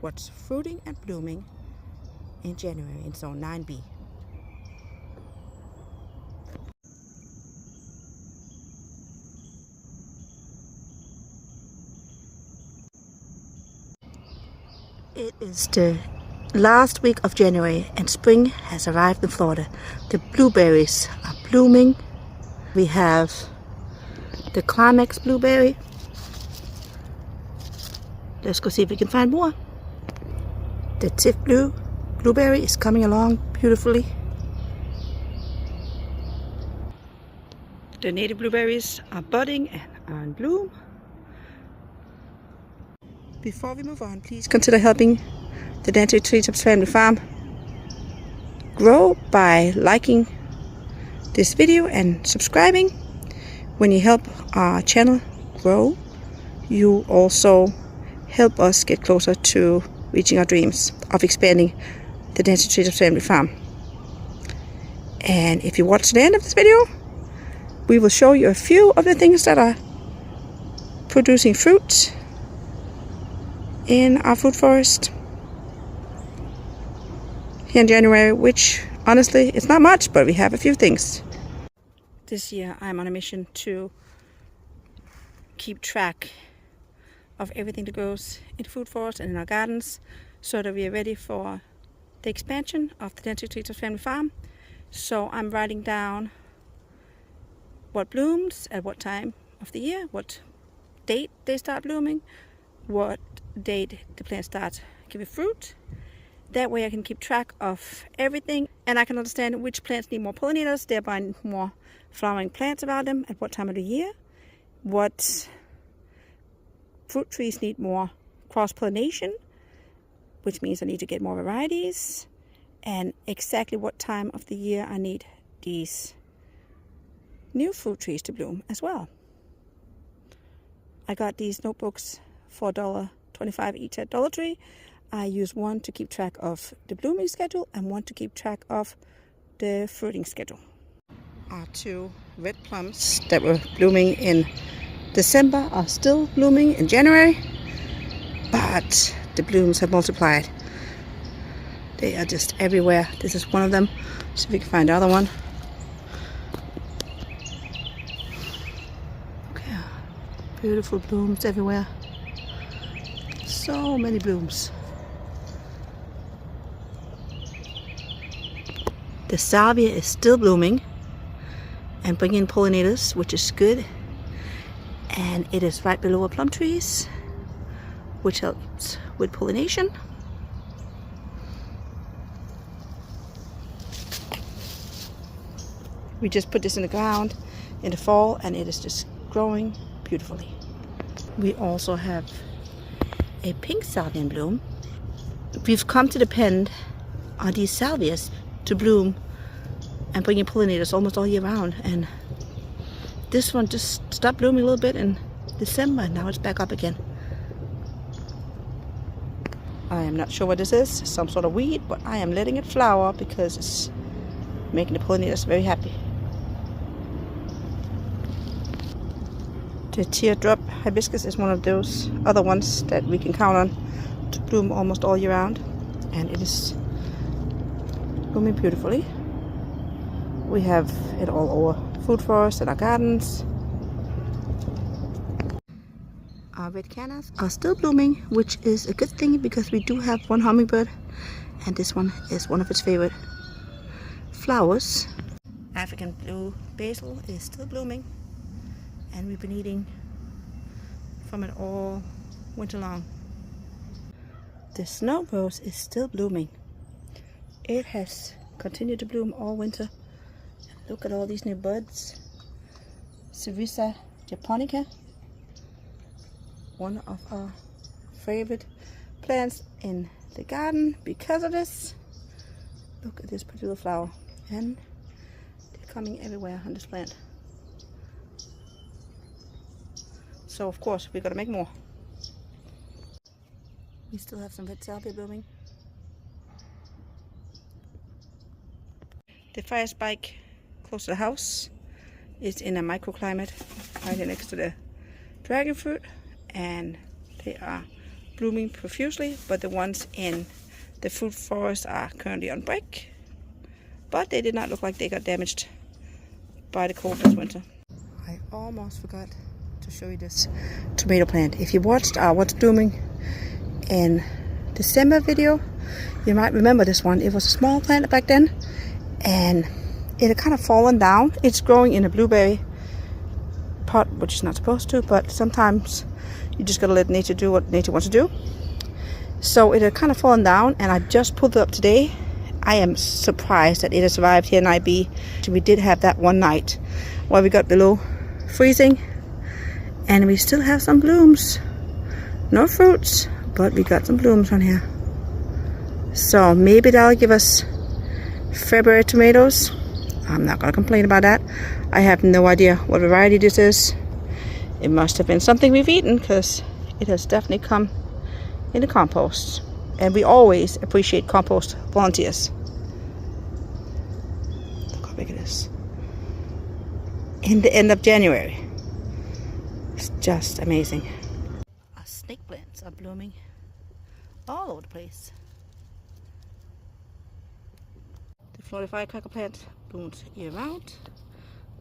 what's fruiting and blooming in January in Zone 9B. It is the last week of January and spring has arrived in Florida. The blueberries are blooming. We have the Climax blueberry. Let's go see if we can find more. The Tiff Blue blueberry is coming along beautifully. The native blueberries are budding and are in bloom. Before we move on, please consider helping the Untitled Chapter family farm grow by liking this video and subscribing. When you help our channel grow, you also help us get closer to reaching our dreams of expanding the Untitled Chapter family farm. And if you watch the end of this video, we will show you a few of the things that are producing fruit in our fruit forest here in January, which honestly it's not much, but we have a few things. This year I'm on a mission to keep track of everything that goes in the food forest and in our gardens so that we are ready for the expansion of the Untitled Chapter family farm. So I'm writing down what blooms at what time of the year, what date they start blooming, what date the plants start giving fruit. That way I can keep track of everything and I can understand which plants need more pollinators, thereby more flowering plants about them at what time of the year, what fruit trees need more cross-pollination, which means I need to get more varieties, and exactly what time of the year I need these new fruit trees to bloom as well. I got these notebooks for $1.25 each at Dollar Tree. I use one to keep track of the blooming schedule and one to keep track of the fruiting schedule. Our two red plums that were blooming in December are still blooming in January, but the blooms have multiplied. They are just everywhere. This is one of them. See if we can find the other one. Okay, beautiful blooms everywhere. So many blooms. The salvia is still blooming and bringing in pollinators, which is good. And it is right below our plum trees, which helps with pollination. We just put this in the ground in the fall and it is just growing beautifully. We also have a pink salvia in bloom. We've come to depend on these salvias to bloom and bring in pollinators almost all year round, and this one just stopped blooming a little bit in December and now it's back up again. I am not sure what this is, some sort of weed, but I am letting it flower because it's making the pollinators very happy. The Teardrop Hibiscus is one of those other ones that we can count on to bloom almost all year round, and it is blooming beautifully. We have it all over food forests and our gardens. Our Red Cannas are still blooming, which is a good thing because we do have one hummingbird and this one is one of its favorite flowers. African blue basil is still blooming and we've been eating from it all winter long. The Snowrose is still blooming. It has continued to bloom all winter. Look at all these new buds. Serissa Japonica, one of our favorite plants in the garden because of this. Look at this pretty little flower, and they're coming everywhere on this plant. So of course we're gonna make more. We still have some red salvia blooming. The Firespike close to the house is in a microclimate right next to the dragon fruit, and they are blooming profusely, but the ones in the fruit forest are currently on break. But they did not look like they got damaged by the cold this winter. I almost forgot to show you this tomato plant. If you watched our What's Blooming in December video, you might remember this one. It was a small plant back then, and it had kind of fallen down. It's growing in a blueberry pot, which is not supposed to, but sometimes you just gotta let nature do what nature wants to do. So it had kind of fallen down, and I just pulled it up today. I am surprised that it has survived here in IB. We did have that one night where we got below freezing, and we still have some blooms. No fruits, but we got some blooms on here. So maybe that'll give us February tomatoes. I'm not gonna complain about that. I have no idea what variety this is. It must have been something we've eaten, because it has definitely come in the compost. And we always appreciate compost volunteers. Look how big it is. In the end of January. It's just amazing. Our snake plants are blooming all over the place. The Florida firecracker plant blooms year round.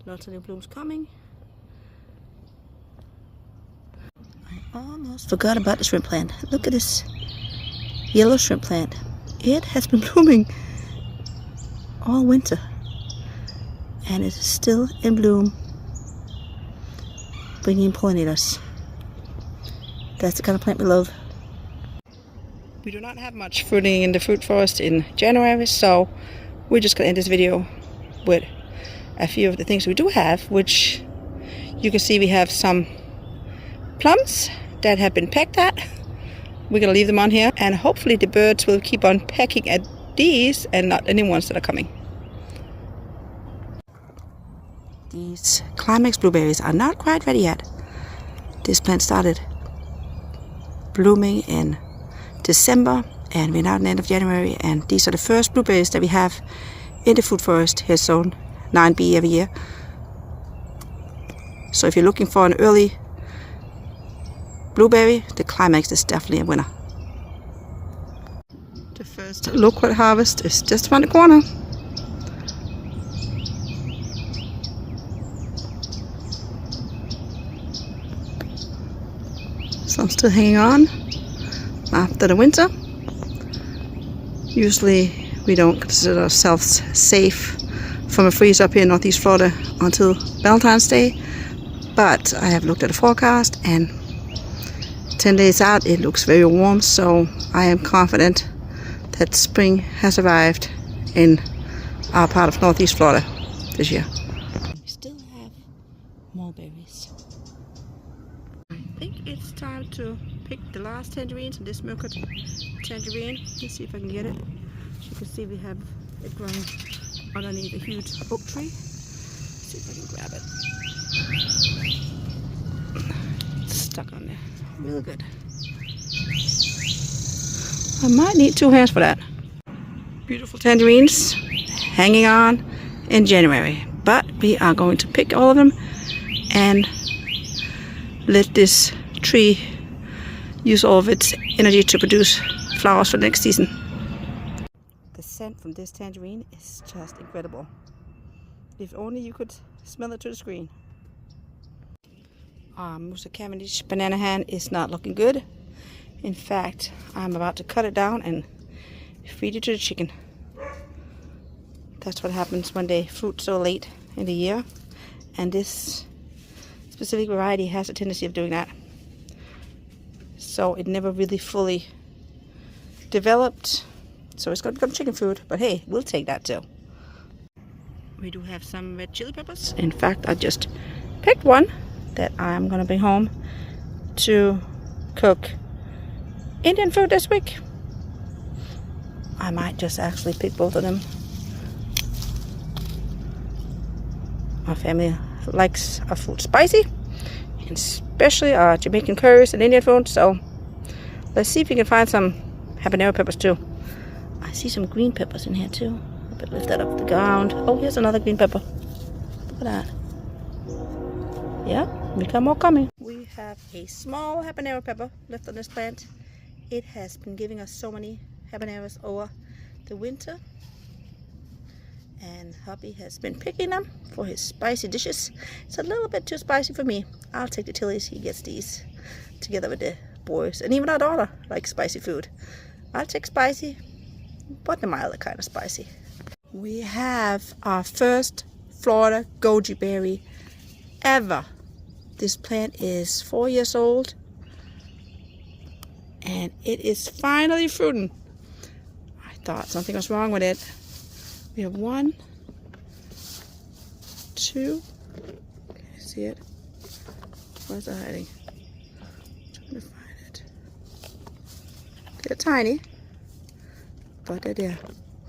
Lots of new blooms coming. I almost forgot about the shrimp plant. Look at this yellow shrimp plant. It has been blooming all winter, and it is still in bloom, bringing pollinators. That's the kind of plant we love. We do not have much fruiting in the fruit forest in January, so we're just going to end this video with a few of the things we do have, which you can see we have some plums that have been pecked at. We're going to leave them on here, and hopefully the birds will keep on pecking at these and not any ones that are coming. These Climax blueberries are not quite ready yet. This plant started blooming in December, and we're now at the end of January, and these are the first blueberries that we have in the fruit forest here, zone 9B every year. So if you're looking for an early blueberry, the Climax is definitely a winner. The first Loquat harvest is just around the corner. So I'm still hanging on after the winter. Usually we don't consider ourselves safe from a freeze up here in Northeast Florida until Valentine's Day, but I have looked at the forecast, and 10 days out it looks very warm, so I am confident that spring has arrived in our part of Northeast Florida this year. We still have mulberries. I think it's time to pick the last tangerines in this Murcott Tangerine. Let's see if I can get it. As you can see, we have it growing underneath a huge oak tree. Let's see if I can grab it. It's stuck on there. Real good. I might need 2 hands for that. Beautiful tangerines hanging on in January, but we are going to pick all of them and let this tree use all of its energy to produce flowers for the next season. The scent from this tangerine is just incredible. If only you could smell it through the screen. Musa Cavendish banana hand is not looking good. In fact, I'm about to cut it down and feed it to the chicken. That's what happens when they fruit so late in the year, and this specific variety has a tendency of doing that. So it never really fully developed, so it's going to become chicken food, but hey, we'll take that too. We do have some red chili peppers. In fact, I just picked one that I'm going to bring home to cook Indian food this week. I might just actually pick both of them. My family likes our food spicy, especially our Jamaican curries and Indian food, so let's see if we can find some habanero peppers too. I see some green peppers in here too. I better lift that up the ground. Oh, here's another green pepper. Look at that. Yeah, we got more coming. We have a small habanero pepper left on this plant, It has been giving us so many habaneros over the winter, and hubby has been picking them for his spicy dishes. It's a little bit too spicy for me. I'll take the Tillies. He gets these together with the boys, and even our daughter likes spicy food. I'll take spicy, but the milder kind of spicy. We have our first Florida goji berry ever. This plant is 4 years old, and it is finally fruiting. I thought something was wrong with it. We have 1, 2. Can you see it? Where's it hiding? I'm trying to find it. They're tiny, but they're there.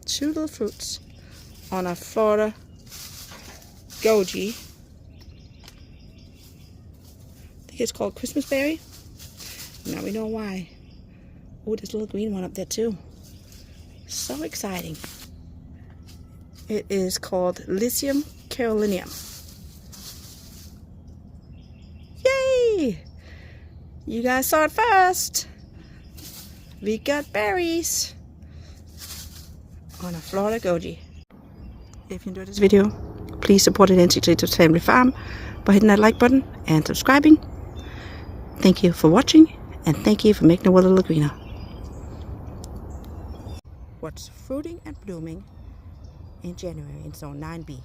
2 little fruits on a Florida goji. I think it's called Christmas berry. Now we know why. Oh, there's a little green one up there too. So exciting. It is called Lycium Carolinianum. Yay! You guys saw it first. We got berries on a Florida goji. If you enjoyed this video, please support the Untitled Family Farm by hitting that like button and subscribing. Thank you for watching, and thank you for making the world a little greener. What's fruiting and blooming in January in Zone 9B?